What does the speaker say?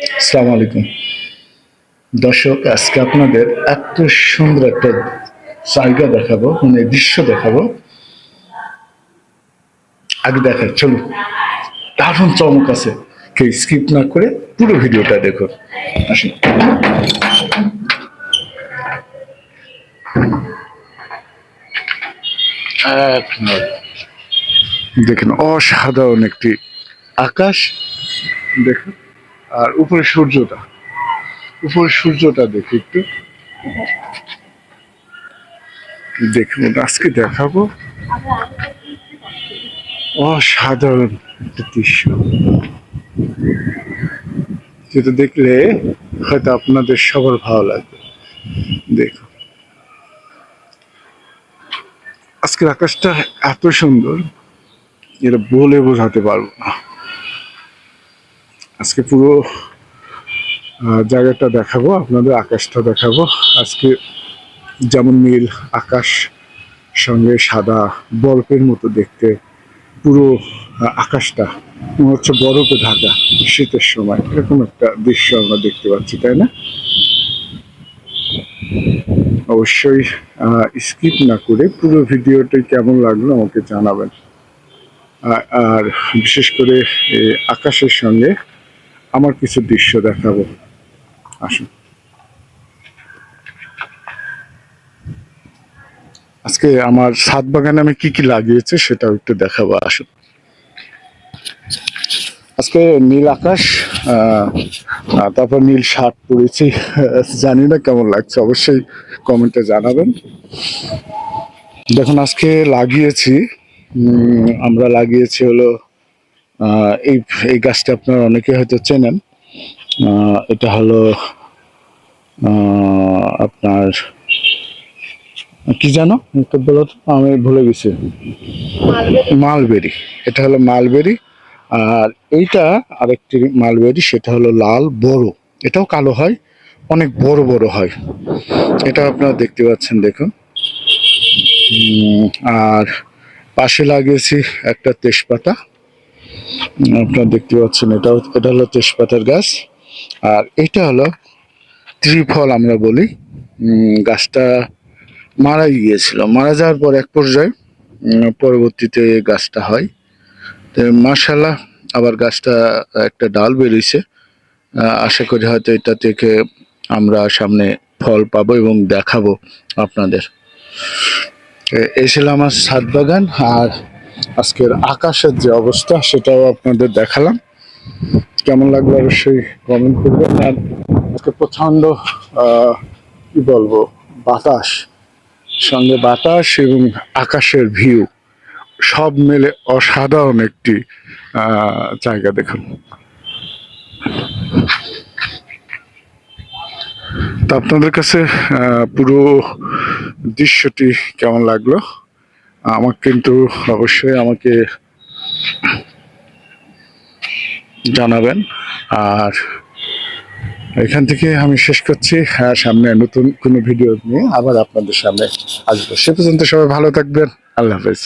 আসসালামু আলাইকুম দর্শক, আজকে আপনাদের এত সুন্দর একটা জায়গা দেখাবো, মানে দৃশ্য দেখাবো। আগে দেখাই, চলুন। দারুণ চমক আছে, কেউ স্কিপ না করে পুরো ভিডিওটা দেখুন। আসুন। এক মিনিট। দেখুন, অসাধারণ একটি আকাশ দেখুন। আর উপরে সূর্যটা দেখি একটু দেখুন। আজকে দেখাবো অসাধারণ একটা দৃশ্য, যেটা দেখলে হয়তো আপনাদের সবার ভালো লাগবে। দেখুন, আজকের আকাশটা এত সুন্দর, এটা বলে বোঝাতে পারবো না। আজকে পুরো জায়গাটা দেখাবো আপনাদের, আকাশটা দেখাবো আজকে। যেমন নীল আকাশ, সঙ্গে সাদা বরফের মতো দেখতে পুরো আকাশটা মনে হচ্ছে বরফে ঢাকা। শীতের সময় এরকম একটা দৃশ্য আমরা দেখতে পাচ্ছি, তাই না? অবশ্যই স্কিপ না করে পুরো ভিডিওটি কেমন লাগলো আমাকে জানাবেন। আর বিশেষ করে আকাশের সঙ্গে আমার কিছু দৃশ্য দেখাবো। আসুন। আজকে আমার ছাদ বাগানে আমি কি কি লাগিয়েছি সেটাও একটু দেখাবো। আসুন। আজকে নীল আকাশ, তারপর নীল শার্ট পরেছি। জানি না কেমন লাগছে, অবশ্যই কমেন্টে জানাবেন। দেখুন, আজকে লাগিয়েছি, আমরা লাগিয়েছি হলো এই এই গাছটা আপনারা অনেকে হয়তো চেনেন। এটা হলো আপনার কি জানো, একটু বলো তো, আমি ভুলে গেছি। মালবেরি। এটা হলো মালবেরি। আর এইটা আরেকটি মালবেরি, সেটা হলো লাল বড়। এটাও কালো হয়, অনেক বড় বড় হয়। এটা আপনারা দেখতে পাচ্ছেন, দেখুন। আর পাশে লাগিয়েছি একটা তেজপাতা, আপনারা দেখতে পাচ্ছেন। এটা হলো তেজপাতার গাছ। আর এটা হলো ত্রিফল আমরা বলি। গাছটা মারা যাওয়ার পর এক পর্যায়ে পরবর্তীতে গাছটা হয়। তো মাশাআল্লাহ, আবার গাছটা একটা ডাল বেরিয়েছে। আশা করি হয়তো এটা থেকে আমরা সামনে ফল পাবো এবং দেখাবো আপনাদের। এই ছিল আমার ছাদ বাগান, আর আজকের আকাশের যে অবস্থা সেটাও আপনাদের দেখালাম। কেমন লাগলো অবশ্যই কমেন্ট করবেন। আর আজকে প্রচন্ড কি বলবো, বাতাস, সঙ্গে বাতাস এবং আকাশের ভিউ সব মিলে অসাধারণ একটি জায়গা। দেখুন, তা আপনাদের কাছে পুরো দৃশ্যটি কেমন লাগলো আমার কিন্তু অবশ্যই আমাকে জানাবেন। আর এখান থেকে আমি শেষ করছি। সামনে নতুন কোনো ভিডিও নিয়ে আবার আপনাদের সামনে আসবো। সে পর্যন্ত সবাই ভালো থাকবেন। আল্লাহ হাফেজ।